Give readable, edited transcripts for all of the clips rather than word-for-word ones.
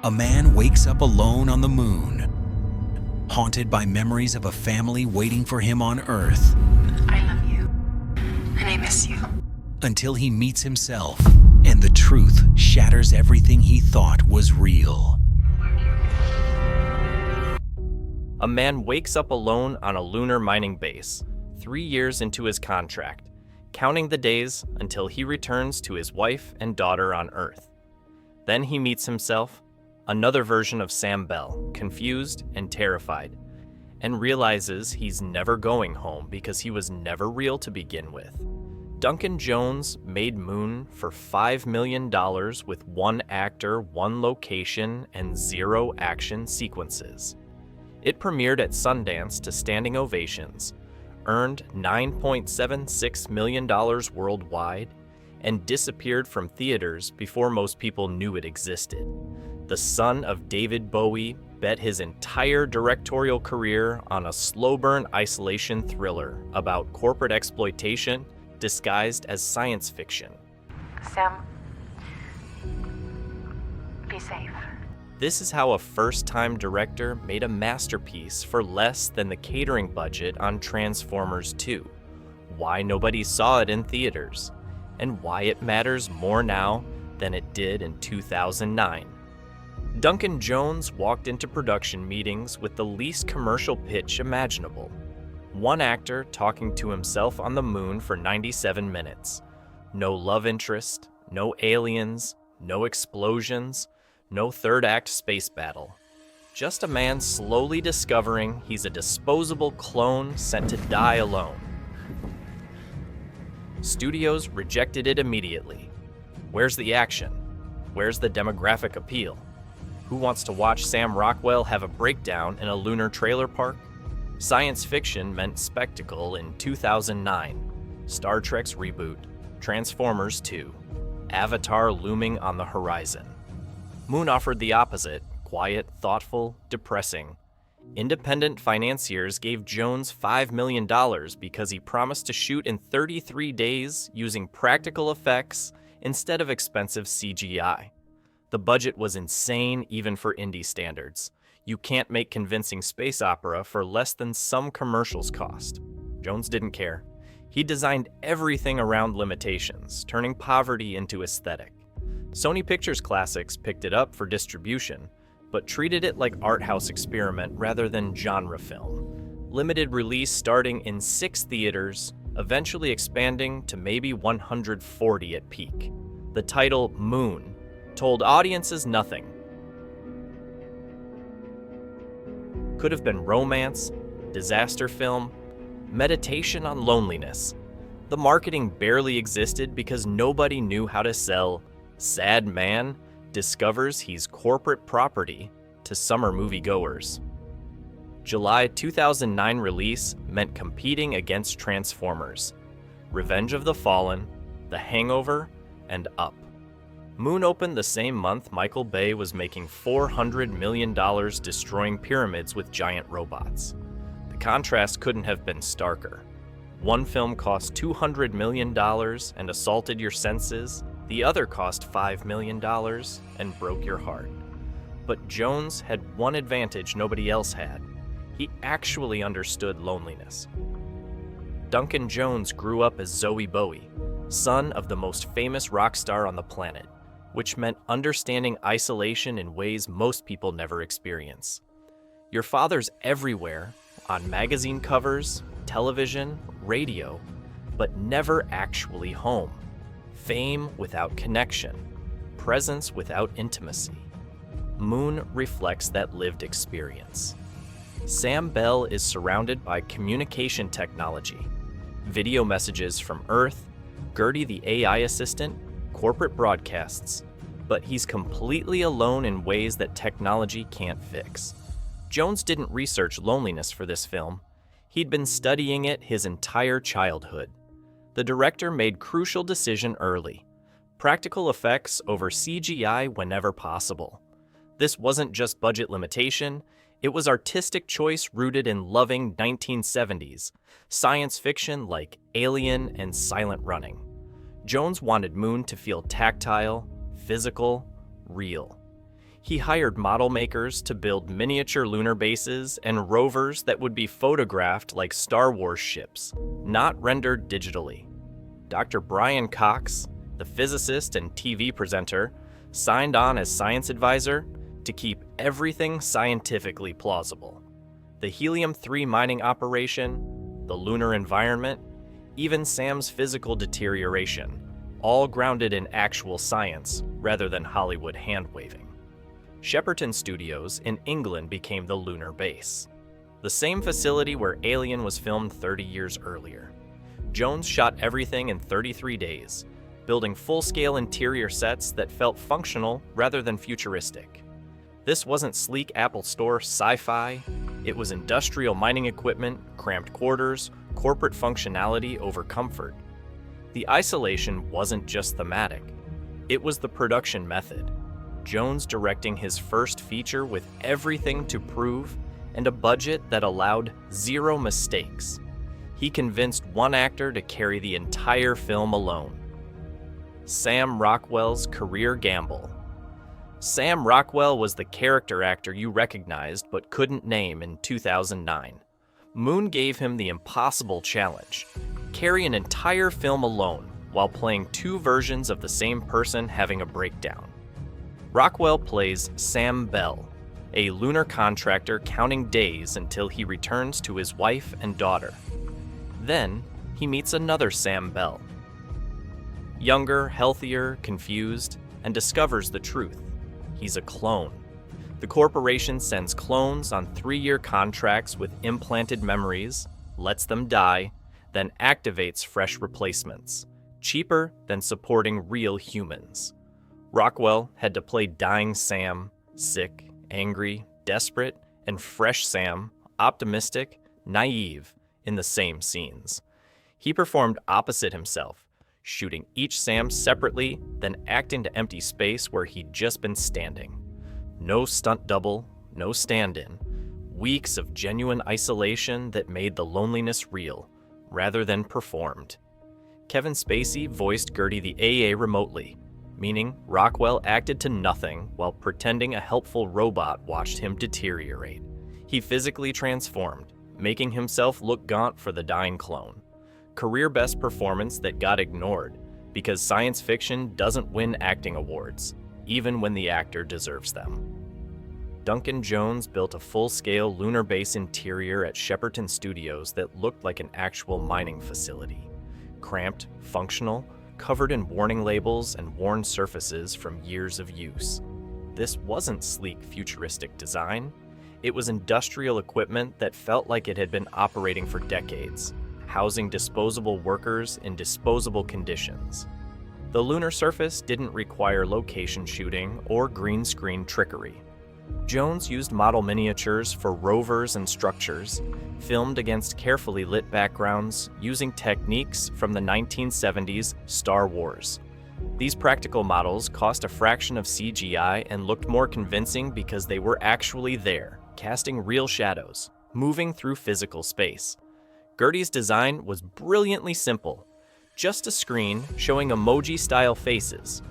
A man wakes up alone on the moon, haunted by memories of a family waiting for him on Earth. I love you, and I miss you. Until he meets himself, and the truth shatters everything he thought was real. A man wakes up alone on a lunar mining base, 3 years into his contract, counting the days until he returns to his wife and daughter on Earth. Then he meets himself, another version of Sam Bell, confused and terrified, and realizes he's never going home because he was never real to begin with. Duncan Jones made Moon for $5 million with one actor, one location, and 0 action sequences. It premiered at Sundance to standing ovations, earned $9.76 million worldwide, and disappeared from theaters before most people knew it existed. The son of David Bowie bet his entire directorial career on a slow-burn isolation thriller about corporate exploitation disguised as science fiction. Sam, be safe. This is how a first-time director made a masterpiece for less than the catering budget on Transformers 2, why nobody saw it in theaters, and why it matters more now than it did in 2009. Duncan Jones walked into production meetings with the least commercial pitch imaginable. One actor talking to himself on the moon for 97 minutes. No love interest, no aliens, no explosions, no third act space battle. Just a man slowly discovering he's a disposable clone sent to die alone. Studios rejected it immediately. Where's the action? Where's the demographic appeal? Who wants to watch Sam Rockwell have a breakdown in a lunar trailer park? Science fiction meant spectacle in 2009. Star Trek's reboot, Transformers 2, Avatar looming on the horizon. Moon offered the opposite, quiet, thoughtful, depressing. Independent financiers gave Jones $5 million because he promised to shoot in 33 days using practical effects instead of expensive CGI. The budget was insane even for indie standards. You can't make convincing space opera for less than some commercials cost. Jones didn't care. He designed everything around limitations, turning poverty into aesthetic. Sony Pictures Classics picked it up for distribution, but treated it like art house experiment rather than genre film. Limited release starting in 6 theaters, eventually expanding to maybe 140 at peak. The title, Moon, told audiences nothing. Could have been romance, disaster film, meditation on loneliness. The marketing barely existed because nobody knew how to sell sad man discovers he's corporate property to summer moviegoers. July 2009 release meant competing against Transformers, Revenge of the Fallen, The Hangover, and Up. Moon opened the same month Michael Bay was making $400 million destroying pyramids with giant robots. The contrast couldn't have been starker. One film cost $200 million and assaulted your senses, the other cost $5 million and broke your heart. But Jones had one advantage nobody else had. He actually understood loneliness. Duncan Jones grew up as Zoe Bowie, son of the most famous rock star on the planet, which meant understanding isolation in ways most people never experience. Your father's everywhere, on magazine covers, television, radio, but never actually home. Fame without connection, presence without intimacy. Moon reflects that lived experience. Sam Bell is surrounded by communication technology, video messages from Earth, Gertie the AI assistant, corporate broadcasts, but he's completely alone in ways that technology can't fix. Jones didn't research loneliness for this film. He'd been studying it his entire childhood. The director made crucial decision early. Practical effects over CGI whenever possible. This wasn't just budget limitation, it was artistic choice rooted in loving 1970s, science fiction like Alien and Silent Running. Jones wanted Moon to feel tactile, physical, real. He hired model makers to build miniature lunar bases and rovers that would be photographed like Star Wars ships, not rendered digitally. Dr. Brian Cox, the physicist and TV presenter, signed on as science advisor to keep everything scientifically plausible. The helium-3 mining operation, the lunar environment, even Sam's physical deterioration, all grounded in actual science rather than Hollywood hand-waving. Shepperton Studios in England became the lunar base, the same facility where Alien was filmed 30 years earlier. Jones shot everything in 33 days, building full-scale interior sets that felt functional rather than futuristic. This wasn't sleek Apple Store sci-fi, it was industrial mining equipment, cramped quarters, corporate functionality over comfort. The isolation wasn't just thematic, it was the production method. Jones directing his first feature with everything to prove and a budget that allowed zero mistakes. He convinced one actor to carry the entire film alone. Sam Rockwell's career gamble. Sam Rockwell was the character actor you recognized but couldn't name in 2009. Moon gave him the impossible challenge: carry an entire film alone while playing two versions of the same person having a breakdown. Rockwell plays Sam Bell, a lunar contractor counting days until he returns to his wife and daughter. Then, he meets another Sam Bell. Younger, healthier, confused, and discovers the truth. He's a clone. The corporation sends clones on 3-year contracts with implanted memories, lets them die, then activates fresh replacements, cheaper than supporting real humans. Rockwell had to play dying Sam, sick, angry, desperate, and fresh Sam, optimistic, naive, in the same scenes. He performed opposite himself, shooting each Sam separately, then acting to empty space where he'd just been standing. No stunt double, no stand-in. Weeks of genuine isolation that made the loneliness real, rather than performed. Kevin Spacey voiced Gertie the AA remotely, meaning Rockwell acted to nothing while pretending a helpful robot watched him deteriorate. He physically transformed, making himself look gaunt for the dying clone. Career best performance that got ignored, because science fiction doesn't win acting awards, even when the actor deserves them. Duncan Jones built a full-scale lunar base interior at Shepperton Studios that looked like an actual mining facility. Cramped, functional, covered in warning labels and worn surfaces from years of use. This wasn't sleek, futuristic design. It was industrial equipment that felt like it had been operating for decades, housing disposable workers in disposable conditions. The lunar surface didn't require location shooting or green screen trickery. Jones used model miniatures for rovers and structures, filmed against carefully lit backgrounds using techniques from the 1970s Star Wars. These practical models cost a fraction of CGI and looked more convincing because they were actually there, casting real shadows, moving through physical space. Gertie's design was brilliantly simple, just a screen showing emoji-style faces.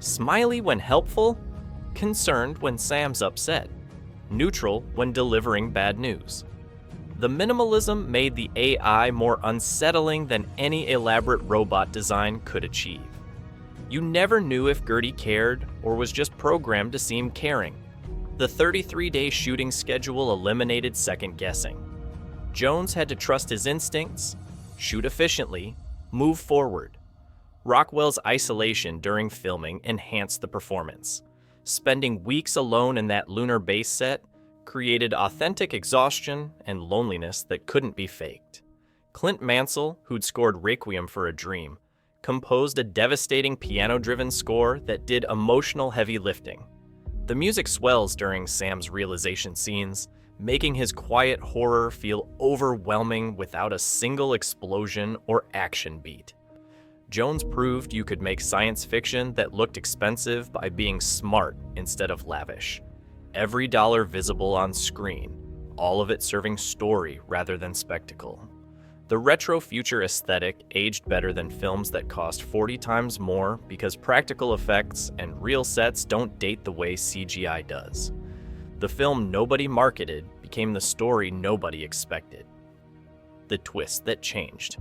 Smiley when helpful, concerned when Sam's upset, neutral when delivering bad news. The minimalism made the AI more unsettling than any elaborate robot design could achieve. You never knew if Gertie cared or was just programmed to seem caring. The 33-day shooting schedule eliminated second guessing. Jones had to trust his instincts, shoot efficiently, move forward. Rockwell's isolation during filming enhanced the performance. Spending weeks alone in that lunar base set created authentic exhaustion and loneliness that couldn't be faked. Clint Mansell, who'd scored Requiem for a Dream, composed a devastating piano-driven score that did emotional heavy lifting. The music swells during Sam's realization scenes, making his quiet horror feel overwhelming without a single explosion or action beat. Jones proved you could make science fiction that looked expensive by being smart instead of lavish. Every dollar visible on screen, all of it serving story rather than spectacle. The retro future aesthetic aged better than films that cost 40 times more because practical effects and real sets don't date the way CGI does. The film nobody marketed became the story nobody expected. The twist that changed.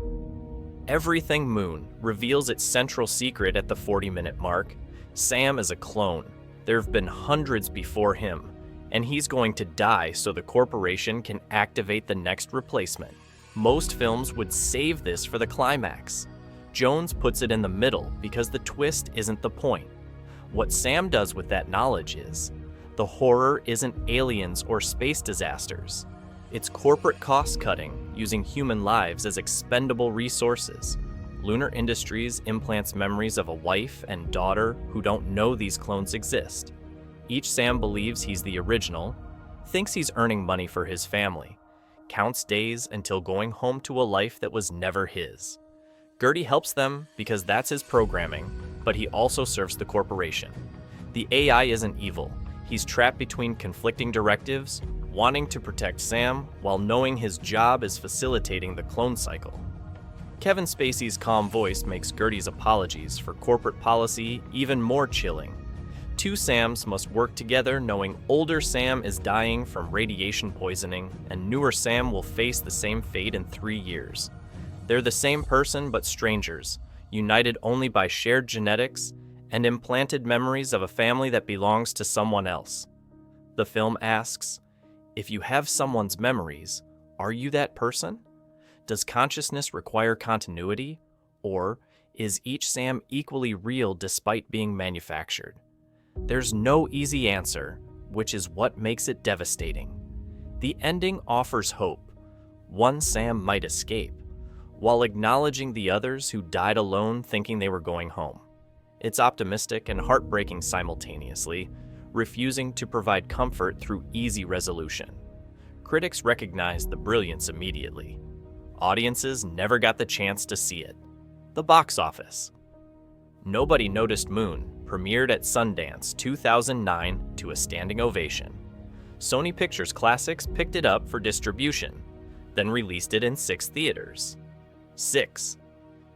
Everything Moon reveals its central secret at the 40-minute mark. Sam is a clone. There have been hundreds before him, and he's going to die so the corporation can activate the next replacement. Most films would save this for the climax. Jones puts it in the middle because the twist isn't the point. What Sam does with that knowledge is, the horror isn't aliens or space disasters. It's corporate cost-cutting using human lives as expendable resources. Lunar Industries implants memories of a wife and daughter who don't know these clones exist. Each Sam believes he's the original, thinks he's earning money for his family, counts days until going home to a life that was never his. Gertie helps them because that's his programming, but he also serves the corporation. The AI isn't evil. He's trapped between conflicting directives, wanting to protect Sam while knowing his job is facilitating the clone cycle. Kevin Spacey's calm voice makes Gertie's apologies for corporate policy even more chilling. Two Sams must work together knowing older Sam is dying from radiation poisoning and newer Sam will face the same fate in 3 years. They're the same person but strangers, united only by shared genetics and implanted memories of a family that belongs to someone else. The film asks, if you have someone's memories, are you that person? Does consciousness require continuity, or is each Sam equally real despite being manufactured? There's no easy answer, which is what makes it devastating. The ending offers hope. One Sam might escape, while acknowledging the others who died alone thinking they were going home. It's optimistic and heartbreaking simultaneously, refusing to provide comfort through easy resolution. Critics recognized the brilliance immediately. Audiences never got the chance to see it. The box office. Nobody Noticed Moon premiered at Sundance 2009 to a standing ovation. Sony Pictures Classics picked it up for distribution, then released it in 6 theaters. 6.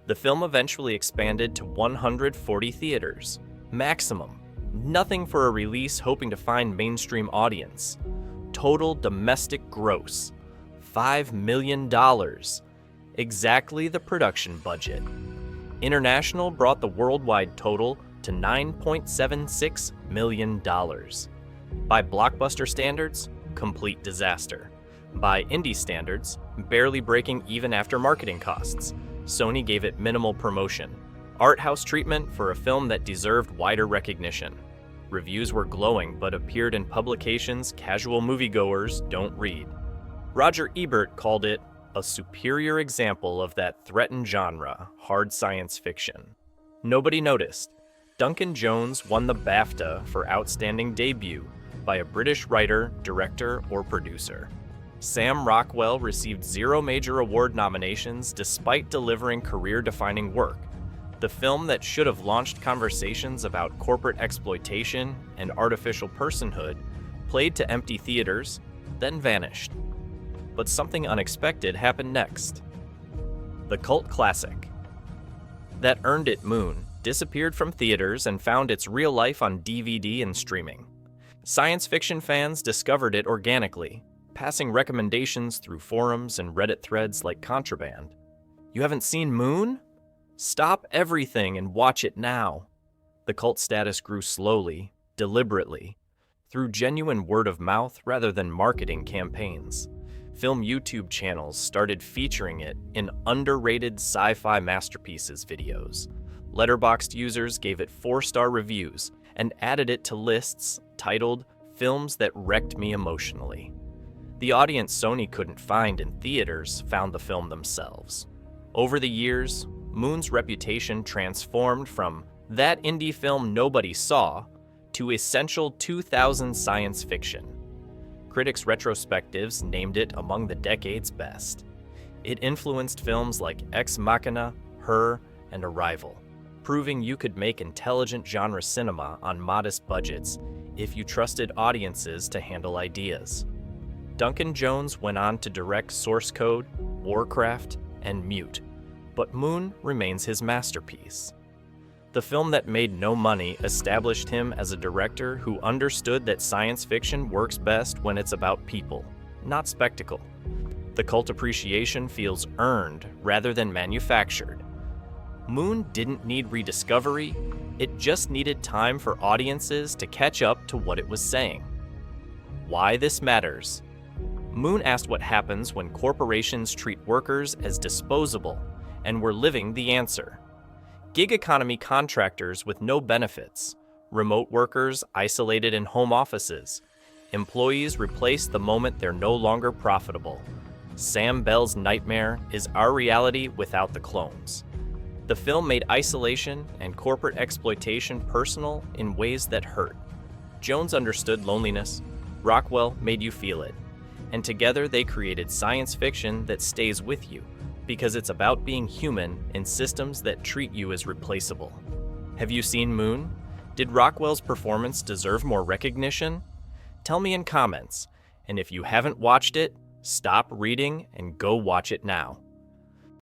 The film eventually expanded to 140 theaters. Maximum. Nothing for a release hoping to find mainstream audience. Total domestic gross, $5 million. Exactly the production budget. International brought the worldwide total to $9.76 million. By blockbuster standards, complete disaster. By indie standards, barely breaking even after marketing costs. Sony gave it minimal promotion. Art house treatment for a film that deserved wider recognition. Reviews were glowing but appeared in publications casual moviegoers don't read. Roger Ebert called it a superior example of that threatened genre, hard science fiction. Nobody Noticed. Duncan Jones won the BAFTA for Outstanding Debut by a British writer, director, or producer. Sam Rockwell received 0 major award nominations despite delivering career-defining work. The film that should have launched conversations about corporate exploitation and artificial personhood played to empty theaters, then vanished. But something unexpected happened next. The cult classic. That Earned It Moon disappeared from theaters and found its real life on DVD and streaming. Science fiction fans discovered it organically, passing recommendations through forums and Reddit threads like Contraband. You haven't seen Moon? Stop everything and watch it now. The cult status grew slowly, deliberately, through genuine word of mouth rather than marketing campaigns. Film YouTube channels started featuring it in underrated sci-fi masterpieces videos. Letterboxd users gave it 4-star reviews and added it to lists titled Films That Wrecked Me Emotionally. The audience Sony couldn't find in theaters found the film themselves. Over the years, Moon's reputation transformed from that indie film nobody saw to essential 2000s science fiction. Critics' retrospectives named it among the decade's best. It influenced films like Ex Machina, Her, and Arrival, proving you could make intelligent genre cinema on modest budgets if you trusted audiences to handle ideas. Duncan Jones went on to direct Source Code, Warcraft, and mute, but Moon remains his masterpiece. The film that made no money established him as a director who understood that science fiction works best when it's about people, not spectacle. The cult appreciation feels earned rather than manufactured. Moon didn't need rediscovery, it just needed time for audiences to catch up to what it was saying. Why this matters. Moon asked what happens when corporations treat workers as disposable, and we're living the answer. Gig economy contractors with no benefits, remote workers isolated in home offices, employees replaced the moment they're no longer profitable. Sam Bell's nightmare is our reality without the clones. The film made isolation and corporate exploitation personal in ways that hurt. Jones understood loneliness, Rockwell made you feel it, and together they created science fiction that stays with you, because it's about being human in systems that treat you as replaceable. Have you seen Moon? Did Rockwell's performance deserve more recognition? Tell me in comments, and if you haven't watched it, stop reading and go watch it now.